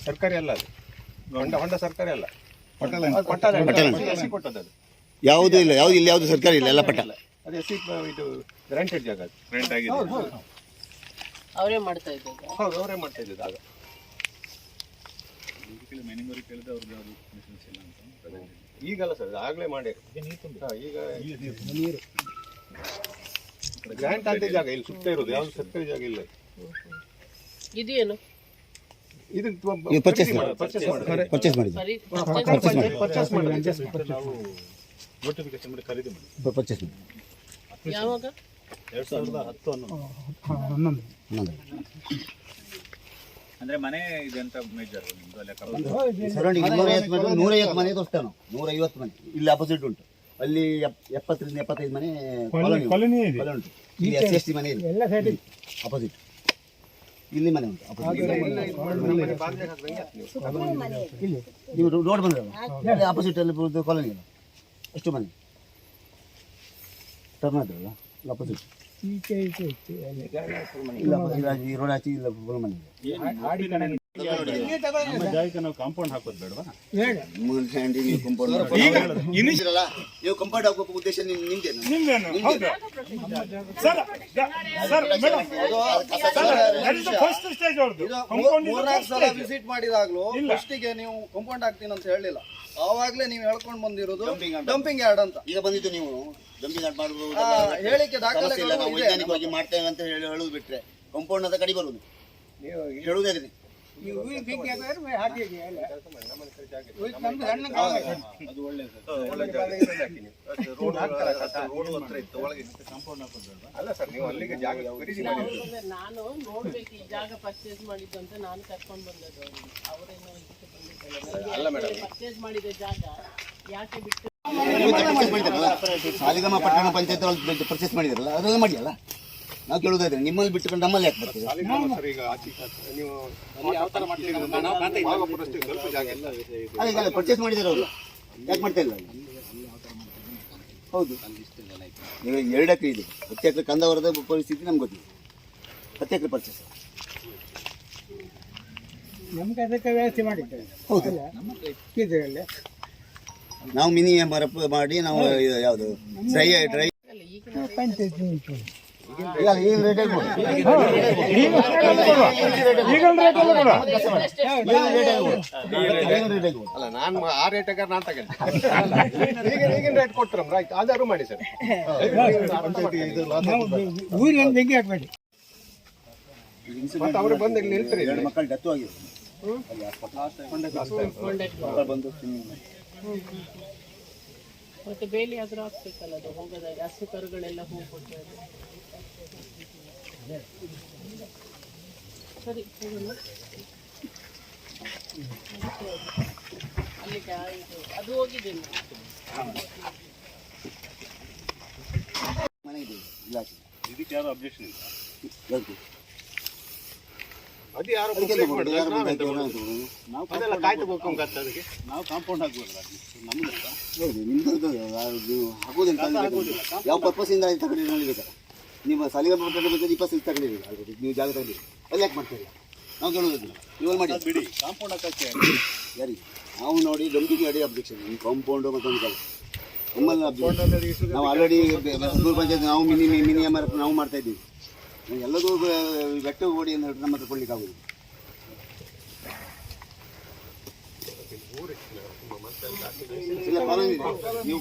ಸರ್ಕಾರಿ ಅಲ್ಲ ಅದು, ಹೊಂಡ ಸರ್ಕಾರಿ ಅಲ್ಲ, ಕೊಟ್ಟದ್ದು. ಯಾವುದು ಇಲ್ಲ, ಯಾವ್ದು ಇಲ್ಲಿ ಯಾವುದು ಸರ್ಕಾರಿ ಇಲ್ಲ, ಎಲ್ಲ ಪಟ್ಟ. ಅದು ಎಸ್ ಇದು ರೆಂಟೆಡ್ ಜಾಗ, ರೆಂಟ್ ಆಗಿದೆ. ಅವರೇ ಮಾಡ್ತಾ ಇದ್ದದ್ದು. ಹೌದು, ಅವರೇ ಮಾಡ್ತಾ ಇದ್ದದ್ದು ಆಗ. ಈಗಲ್ಲ ಸರ್, ಆಗ್ಲೇ ಮಾಡಿ. ಈಗ ಗ್ರ್ಯಾಂಟ್ ಅಂತ ಜಾಗ ಇಲ್ಲಿ ಸುತ್ತ ಇರೋದು, ಯಾವ್ದು ಸರ್ಕಾರಿ ಜಾಗ ಇಲ್ಲ. ಇದೇನು ಇದು ಪರ್ಚೇಸ್ ಮಾಡಿ ನೋಟಿಫಿಕೇಶನ್ ಮಾಡಿ ಖರೀದಿ ಮಾಡಿ ಪರ್ಚೇಸ್ ಮಾಡಿ. ಯಾವಾಗ? 2010-11 ಅಂದ್ರೆ ಮನೆ ಇದೆ ಅಂತ ಮೇಜರ್ ನಿಮ್ದು ಅಲ್ಲೇ ಸರೌಂಡಿಂಗ್ 150 ಮನೆ ತೋರಿಸ್ತೇವೆ ನಾವು. 150 ಮನೆ ಇಲ್ಲಿ ಅಪೋಸಿಟ್ ಉಂಟು. ಅಲ್ಲಿ 70-75 ಮನೆ ಕಾಲೋನಿ ಉಂಟು. ಇಲ್ಲಿ SC ಮನೆ ಇದೆ ಅಪೋಸಿಟ್. ಇಲ್ಲಿ ಮನೆ ಉಂಟು ನೀವು ರೋಡ್ ಬಂದ್ರಲ್ಲ, ಅಪೋಸಿಟ್ ಅಲ್ಲಿ ಕಾಲೋನಿ ಅಲ್ಲ, ಎಷ್ಟು ಮನೆ ಟರ್ನ್ ಆದ್ರಲ್ಲ ಅಪೋಸಿಟ್. ರೋಡ್ ಆಚೆ ಇಲ್ಲ ಫುಲ್ ಮನೆ. ನಾವು ಕಾಂಪೌಂಡ್ ಹಾಕೋದು ಬೇಡವಾ? ನೀವು ಕಾಂಪೌಂಡ್ ಹಾಕೋ ಉದ್ದೇಶ ನಿಮ್ದೇನು? ವಿಸಿಟ್ ಮಾಡಿದಾಗ್ಲೂ ಫಸ್ಟಿಗೆ ನೀವು ಕಾಂಪೌಂಡ್ ಹಾಕ್ತೀನಿ ಅಂತ ಹೇಳಿಲ್ಲ, ಆವಾಗ್ಲೇ ನೀವು ಹೇಳ್ಕೊಂಡು ಬಂದಿರೋದು ಡಂಪಿಂಗ್ ಯಾರ್ಡ್ ಅಂತ. ಈಗ ಬಂದಿದ್ದು ನೀವು ಡಂಪಿಂಗ್ ಯಾರ್ಡ್ ಮಾಡಬಹುದು ಹೇಳಿಕೆ ದಾಖಲೆ ನಾವು ವೈಜ್ಞಾನಿಕವಾಗಿ ಮಾಡ್ತೇವೆ ಅಂತ ಹೇಳುದು ಬಿಟ್ರೆ ಕಾಂಪೌಂಡ್ ಅಂತ ಕಡಿ ಬರುವುದು ಹೇಳುವುದೇ. ನಾನು ನೋಡ್ಬೇಕು ಈ ಜಾಗ ಪರ್ಚೇಸ್ ಮಾಡಿದ್ದು ಅಂತ ನಾನು ಕರ್ಕೊಂಡು ಬಂದದ್ದು. ಅವರೇನೋ ಪರ್ಚೇಸ್ ಮಾಡಿದ ಜಾಗ ಯಾಕೆ ಬಿಟ್ಟು ಸಾಲಿಗ್ರಾಮ ಪಟ್ಟಣ ಪಂಚಾಯತ್ ಪರ್ಚೇಸ್ ಮಾಡಿದ್ರಲ್ಲ, ಅದೆಲ್ಲ ಮಾಡಿಯಲ್ಲ. ನಾವು ಕೇಳುವುದಾದ್ರೆ ನಿಮ್ಮಲ್ಲಿ ಬಿಟ್ಟುಕೊಂಡು ನಮ್ಮಲ್ಲಿ ಯಾಕೆ ಬರ್ತದೆ? ಈಗ ಪರ್ಚೇಸ್ ಮಾಡಿದಾರೆ ಅವರು, ಯಾಕೆ ಮಾಡ್ತಾ ಇಲ್ಲ? ಹೌದು, ಈಗ 2 ಎಕರೆ ಇದೆ. 10 ಎಕರೆ ಕಂದವರದ ಪರಿಸ್ಥಿತಿ ನಮ್ಗೆ ಗೊತ್ತಿದೆ. 10 ಎಕರೆ ಪರ್ಚೇಸ್ ನಮ್ಗೆ ಅದಕ್ಕೆ ವ್ಯವಸ್ಥೆ ಮಾಡಿದ್ದೇವೆ. ಹೌದು, ನಾವು ಮಿನಿ ಮರಪ್ ಮಾಡಿ ನಾವು ಯಾವುದು ಡ್ರೈ ಅಲ್ಲ, ನಾನು ಆ ರೇಟ್ ನಾನು ತಗೊಂಡೆ. ಈಗಿನ ರೇಟ್ ಕೊಟ್ಟರು ಆಯ್ತು, ಆಧಾರು ಮಾಡಿ ಸರ್. ಊರಿಗೆ ಬೆಂಕಿ ಹಾಕ್ಬೇಡಿ. ಮತ್ತೆ ಅವರು ಬಂದು ಇಲ್ಲಿ ನಿಲ್ತಾರೆ. 2 ಮಕ್ಕಳು ಡೆತ್ ಆಗಿದೆ. ಮತ್ತೆ ಬೇಲಿ ಆದ್ರೂ ಹಾಕ್ಬೇಕಲ್ಲ, ಅದು ಹೋಗದಾಗ ಹಸು ಕರುಗಳೆಲ್ಲ ಹೂ ಕೊಡ್ತಾರೆ. ಸರಿ ಹೋಗೋಣ. ಅಲ್ಲಿ ಅದು ಹೋಗಿದೆ ಮನೆ ಇದೆ ಇಲಾಖೆ. ಇದಕ್ಕೆ ಯಾರು ಅಬ್ಜೆಕ್ಷನ್ ಇಲ್ಲ? ಅದು ಯಾರು ನಾವು ಕಾಂಪೌಂಡ್ ಹಾಕ್ಬೋದಲ್ಲ, ನಮ್ಗೆ ಹೌದು, ನಿಮ್ದು ಹಾಕೋದಂತ ಯಾವ ಪರ್ಪಸ್ಸಿಂದ ತಗೊಂಡಿರ್ಬೇಕಲ್ಲ. ನಿಮ್ಮ ಸಾಲಿಗ್ರಾಮ ಪಟ್ಟಣ ಬಗ್ಗೆ 20 ತಗೊಂಡಿರಿ, ನೀವು ಜಾಗ ತಗೊಂಡಿರಿ, ಅಲ್ಲಿ ಯಾಕೆ ಮಾಡ್ತಾ ಇಲ್ಲ? ನಾವು ಕೇಳೋದಿಲ್ಲ, ನೀವು ಮಾಡಿ ಬಿಡಿ. ಕಾಂಪೌಂಡ್ ಹಾಕಕ್ಕೆ ಯಾರಿಗೆ ನಾವು ನೋಡಿ ಡಂಪಿಂಗ್ ಅಡಿ ಅಬ್ಜೆಕ್ಷನ್, ಕಾಂಪೌಂಡು ಮತ್ತೊಂದು ಕಾಲ ನಮ್ಮಲ್ಲಿ ಅಬ್ಜೆಕ್ಷನ್. ನಾವು ಆಲ್ರೆಡಿ ಬೆಂಗಳೂರು ಪಂಚಾಯತ್ ನಾವು ಮಿನಿಯಮ್ ನಾವು ಮಾಡ್ತಾ ಇದ್ದೀವಿ. ಎಲ್ಲದೂ ಬೆಟ್ಟ ಓಡಿ ಅಂತ ಹೇಳ್ಬಿಟ್ಟು ನಮ್ಮ ಹತ್ರ ಕೊಡ್ಲಿಕ್ಕೆ ಆಗೋದು. ಇಲ್ಲ, ನೀವು